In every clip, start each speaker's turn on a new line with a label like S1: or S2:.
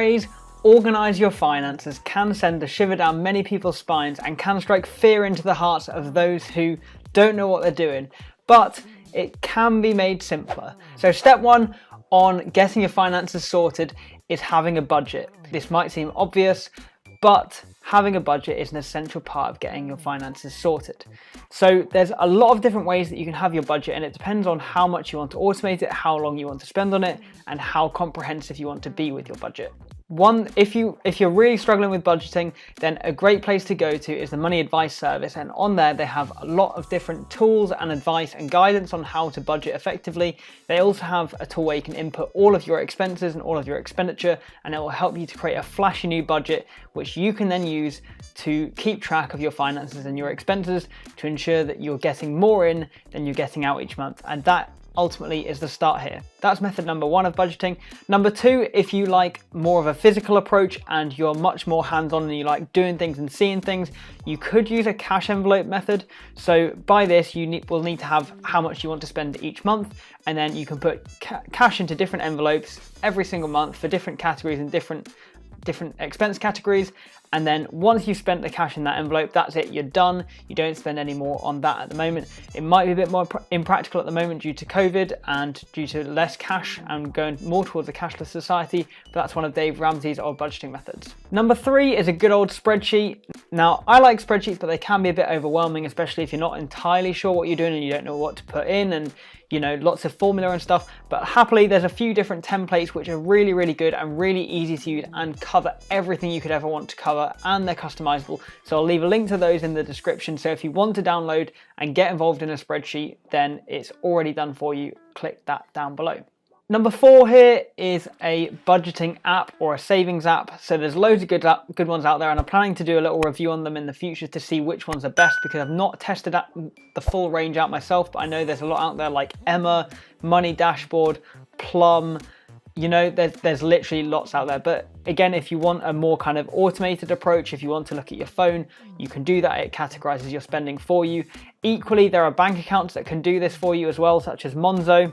S1: ways, organise your finances can send a shiver down many people's spines and can strike fear into the hearts of those who don't know what they're doing, but it can be made simpler. So step one on getting your finances sorted is having a budget. This might seem obvious, but having a budget is an essential part of getting your finances sorted. So there's a lot of different ways that you can have your budget, and it depends on how much you want to automate it, how long you want to spend on it, and how comprehensive you want to be with your budget. If you're really struggling with budgeting, then a great place to go to is the Money Advice Service, and on there they have a lot of different tools and advice and guidance on how to budget effectively. They also have a tool where you can input all of your expenses and all of your expenditure, and it will help you to create a flashy new budget which you can then use to keep track of your finances and your expenses to ensure that you're getting more in than you're getting out each month, and that ultimately is the start here. That's method number one of budgeting. Number two, if you like more of a physical approach and you're much more hands-on and you like doing things and seeing things, you could use a cash envelope method. So by this, you will need to have how much you want to spend each month, and then you can put cash into different envelopes every single month for different categories and different expense categories. And then once you've spent the cash in that envelope, that's it, you're done. You don't spend any more on that at the moment. It might be a bit more impractical at the moment due to COVID and due to less cash and going more towards a cashless society, but that's one of Dave Ramsey's old budgeting methods. Number three is a good old spreadsheet. Now, I like spreadsheets, but they can be a bit overwhelming, especially if you're not entirely sure what you're doing and you don't know what to put in, and lots of formula and stuff. But happily, there's a few different templates which are really, really good and really easy to use and cover everything you could ever want to cover, and they're customizable. So I'll leave a link to those in the description. So if you want to download and get involved in a spreadsheet, then it's already done for you. Click that down below. Number four here is a budgeting app or a savings app. So there's loads of good ones out there, and I'm planning to do a little review on them in the future to see which ones are best, because I've not tested the full range out myself, but I know there's a lot out there like Emma, Money Dashboard, Plum. There's literally lots out there. But again, if you want a more kind of automated approach, if you want to look at your phone, you can do that. It categorizes your spending for you. Equally, there are bank accounts that can do this for you as well, such as Monzo.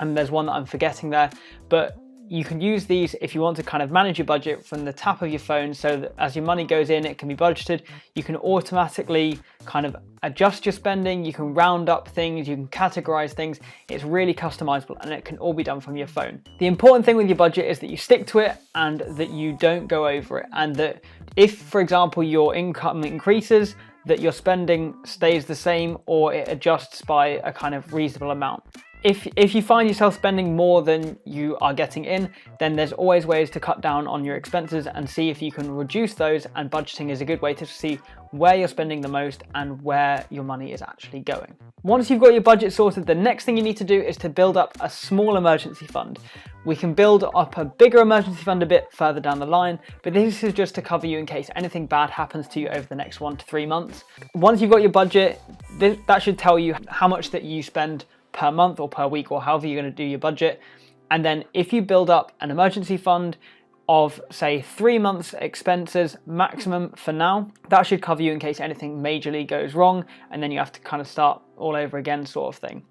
S1: And there's one that I'm forgetting there, but you can use these if you want to kind of manage your budget from the tap of your phone, so that as your money goes in, it can be budgeted. You can automatically kind of adjust your spending, you can round up things, you can categorize things. It's really customizable and it can all be done from your phone. The important thing with your budget is that you stick to it and that you don't go over it, and that if, for example, your income increases, that your spending stays the same or it adjusts by a kind of reasonable amount. If you find yourself spending more than you are getting in, then there's always ways to cut down on your expenses and see if you can reduce those, and budgeting is a good way to see where you're spending the most and where your money is actually going. Once you've got your budget sorted, the next thing you need to do is to build up a small emergency fund. We can build up a bigger emergency fund a bit further down the line, but this is just to cover you in case anything bad happens to you over the next 1 to 3 months. Once you've got your budget, that should tell you how much that you spend per month or per week, or however you're going to do your budget. And then if you build up an emergency fund of say 3 months expenses maximum for now, that should cover you in case anything majorly goes wrong and then you have to kind of start all over again, sort of thing.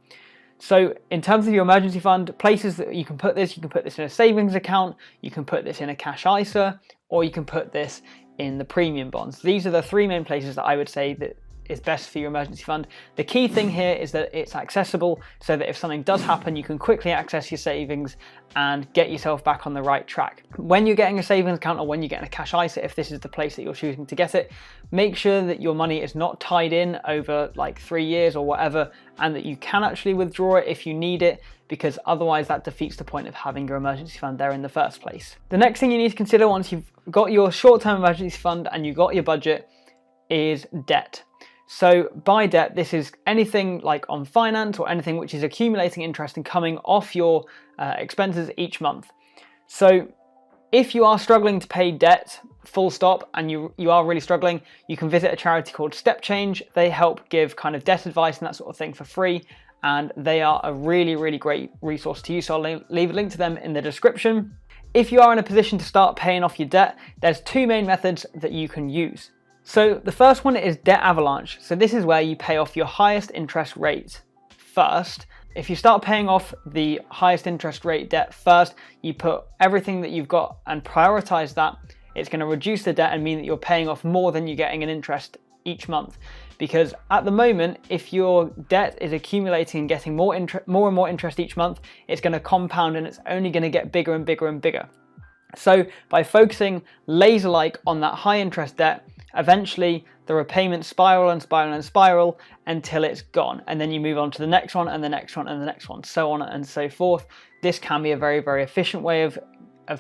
S1: So in terms of your emergency fund, places that you can put this in a savings account, you can put this in a cash ISA, or you can put this in the premium bonds. These are the three main places that I would say that is best for your emergency fund. The key thing here is that it's accessible, so that if something does happen, you can quickly access your savings and get yourself back on the right track. When you're getting a savings account, or when you're getting a cash ISA, if this is the place that you're choosing to get it, make sure that your money is not tied in over like 3 years or whatever, and that you can actually withdraw it if you need it, because otherwise that defeats the point of having your emergency fund there in the first place. The next thing you need to consider once you've got your short-term emergency fund and you've got your budget is debt. So by debt, this is anything like on finance or anything which is accumulating interest and coming off your expenses each month. So if you are struggling to pay debt, full stop, and you are really struggling, you can visit a charity called Step Change. They help give kind of debt advice and that sort of thing for free, and they are a really, really great resource to use. So I'll leave a link to them in the description. If you are in a position to start paying off your debt, there's two main methods that you can use. So the first one is debt avalanche. So this is where you pay off your highest interest rate first, if you start paying off the highest interest rate debt first, you put everything that you've got and prioritize that, it's going to reduce the debt and mean that you're paying off more than you're getting in interest each month. Because at the moment, if your debt is accumulating and getting more and more interest each month, it's going to compound and it's only going to get bigger and bigger and bigger. So by focusing laser-like on that high interest debt, eventually the repayments spiral and spiral and spiral until it's gone. And then you move on to the next one and the next one and the next one, so on and so forth. This can be a very, very efficient way of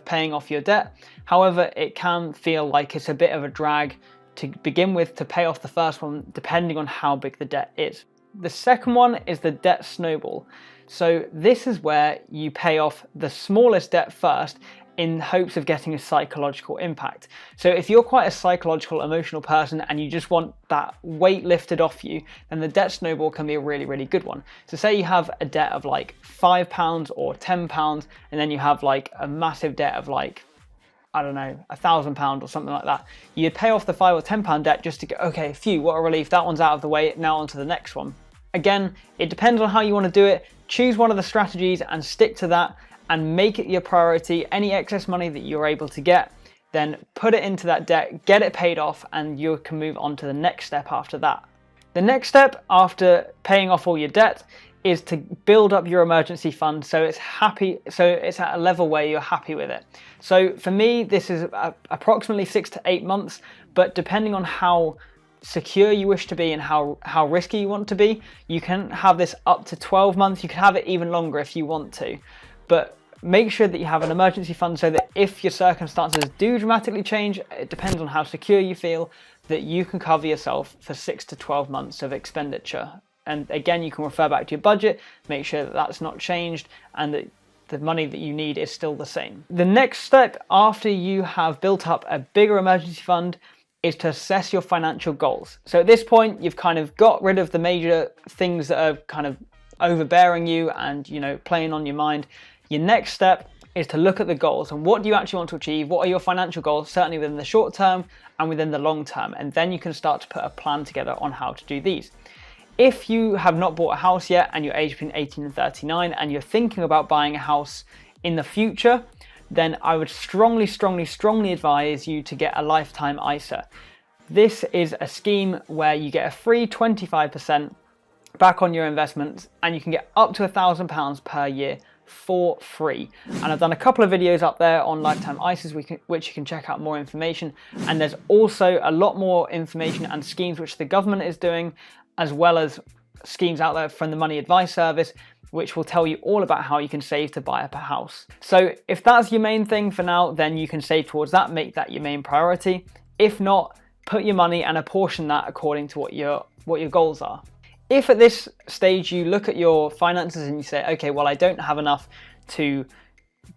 S1: paying off your debt. However, it can feel like it's a bit of a drag to begin with to pay off the first one, depending on how big the debt is. The second one is the debt snowball. So this is where you pay off the smallest debt first in hopes of getting a psychological impact. So if you're quite a psychological, emotional person and you just want that weight lifted off you, then the debt snowball can be a really, really good one. So say you have a debt of like £5 or £10, and then you have like a massive debt of like, I don't know, £1,000 or something like that. You'd pay off the £5 or £10 debt just to go, okay, phew, what a relief, that one's out of the way, now on to the next one. Again, it depends on how you want to do it. Choose one of the strategies and stick to that and make it your priority. Any excess money that you're able to get, then put it into that debt, get it paid off, and you can move on to the next step after that. The next step after paying off all your debt is to build up your emergency fund so it's at a level where you're happy with it. So for me, this is approximately 6 to 8 months, but depending on how secure you wish to be and how risky you want to be, you can have this up to 12 months. You can have it even longer if you want to. But make sure that you have an emergency fund so that if your circumstances do dramatically change, it depends on how secure you feel, that you can cover yourself for 6 to 12 months of expenditure. And again, you can refer back to your budget, make sure that that's not changed and that the money that you need is still the same. The next step after you have built up a bigger emergency fund is to assess your financial goals. So at this point, you've kind of got rid of the major things that are kind of overbearing you and, playing on your mind. Your next step is to look at the goals and what do you actually want to achieve? What are your financial goals, certainly within the short term and within the long term? And then you can start to put a plan together on how to do these. If you have not bought a house yet and you're aged between 18 and 39 and you're thinking about buying a house in the future, then I would strongly, strongly, strongly advise you to get a lifetime ISA. This is a scheme where you get a free 25% back on your investments and you can get up to £1,000 per year for free. And I've done a couple of videos up there on lifetime ISAs which you can check out more information. And there's also a lot more information and schemes which the government is doing, as well as schemes out there from the Money Advice Service, which will tell you all about how you can save to buy up a house. So if that's your main thing for now, then you can save towards that, make that your main priority. If not, put your money and apportion that according to what your goals are. If at this stage you look at your finances and you say, okay, well, I don't have enough to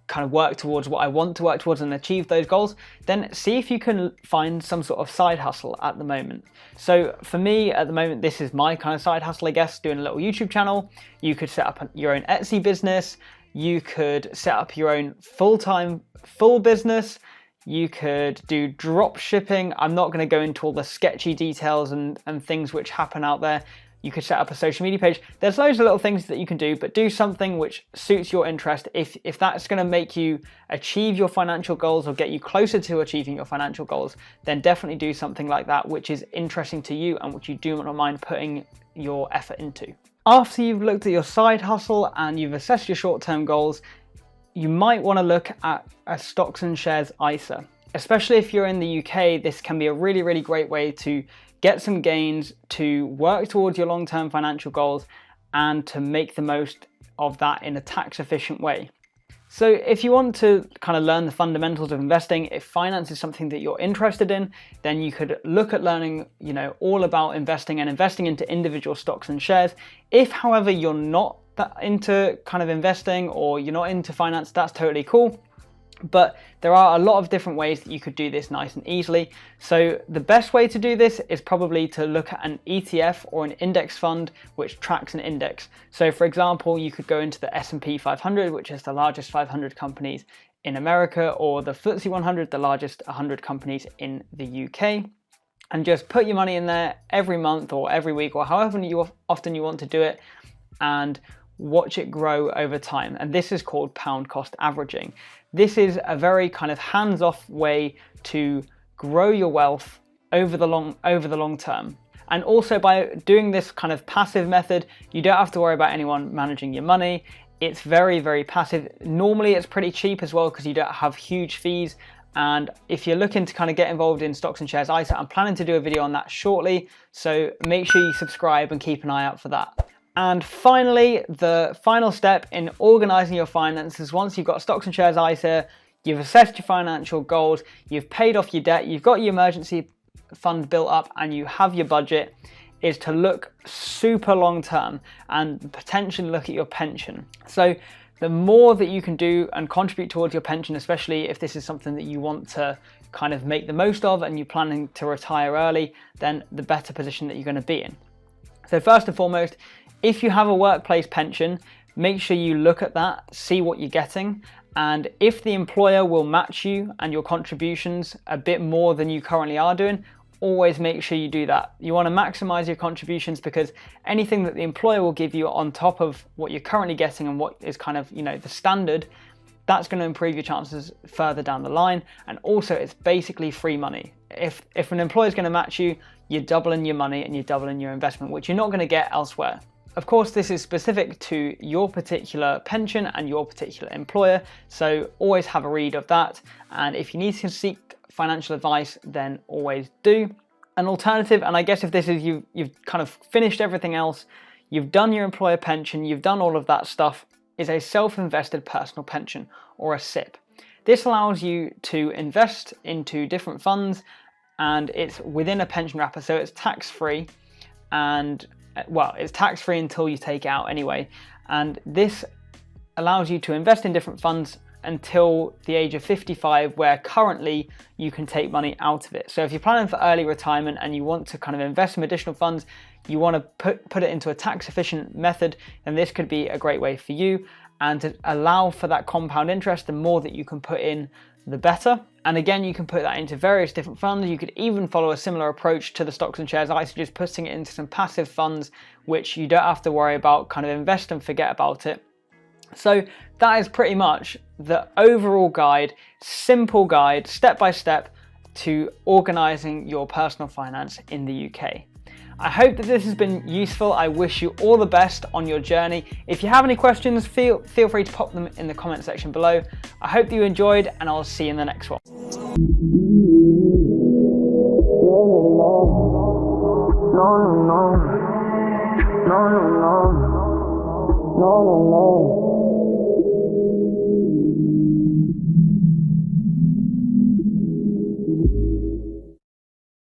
S1: kind of work towards what I want to work towards and achieve those goals, then see if you can find some sort of side hustle at the moment. So for me at the moment, this is my kind of side hustle, I guess, doing a little YouTube channel. You could set up your own Etsy business. You could set up your own full business. You could do drop shipping. I'm not going to go into all the sketchy details and things which happen out there. You could set up a social media page. There's loads of little things that you can do, but do something which suits your interest. If that's going to make you achieve your financial goals or get you closer to achieving your financial goals, then definitely do something like that, which is interesting to you and which you do not mind putting your effort into. After you've looked at your side hustle and you've assessed your short-term goals, you might want to look at a stocks and shares ISA. Especially if you're in the UK, this can be a really, really great way to get some gains, to work towards your long-term financial goals, and to make the most of that in a tax-efficient way. So if you want to kind of learn the fundamentals of investing, if finance is something that you're interested in, then you could look at learning, all about investing and investing into individual stocks and shares. If, however, you're not that into kind of investing or you're not into finance, that's totally cool. But there are a lot of different ways that you could do this nice and easily. So the best way to do this is probably to look at an ETF or an index fund which tracks an index. So for example, you could go into the S&P 500, which is the largest 500 companies in America, or the FTSE 100, the largest 100 companies in the UK, and just put your money in there every month or every week or however often you want to do it. And watch it grow over time. And this is called pound cost averaging. This is a very kind of hands-off way to grow your wealth over the long term. And also by doing this kind of passive method, you don't have to worry about anyone managing your money. It's very, very passive. Normally it's pretty cheap as well because you don't have huge fees. And if you're looking to kind of get involved in stocks and shares ISA, I'm planning to do a video on that shortly. So make sure you subscribe and keep an eye out for that. And finally, the final step in organizing your finances, once you've got stocks and shares ISA, you've assessed your financial goals, you've paid off your debt, you've got your emergency fund built up, and you have your budget, is to look super long term and potentially look at your pension. So the more that you can do and contribute towards your pension, especially if this is something that you want to kind of make the most of and you're planning to retire early, then the better position that you're going to be in. So first and foremost, if you have a workplace pension, make sure you look at that, see what you're getting, and if the employer will match you and your contributions a bit more than you currently are doing, always make sure you do that. You want to maximize your contributions because anything that the employer will give you on top of what you're currently getting and what is kind of, the standard, that's going to improve your chances further down the line. And also it's basically free money. If an employer is going to match you, you're doubling your money and you're doubling your investment, which you're not going to get elsewhere. Of course, this is specific to your particular pension and your particular employer, so always have a read of that. And if you need to seek financial advice, then always do. An alternative, and I guess if this is you've kind of finished everything else, you've done your employer pension, you've done all of that stuff, is a self-invested personal pension, or a SIP. This allows you to invest into different funds, and it's within a pension wrapper, so it's tax-free, and well, it's tax-free until you take it out anyway. And this allows you to invest in different funds until the age of 55, where currently you can take money out of it. So if you're planning for early retirement and you want to kind of invest some additional funds, you want to put it into a tax efficient method, then this could be a great way for you. And to allow for that compound interest, the more that you can put in, the better. And again, you can put that into various different funds. You could even follow a similar approach to the stocks and shares ISA, just putting it into some passive funds, which you don't have to worry about, kind of invest and forget about it. So that is pretty much the overall guide, simple guide, step by step to organizing your personal finance in the UK. I hope that this has been useful. I wish you all the best on your journey. If you have any questions, feel free to pop them in the comment section below. I hope that you enjoyed, and I'll see you in the next one. No.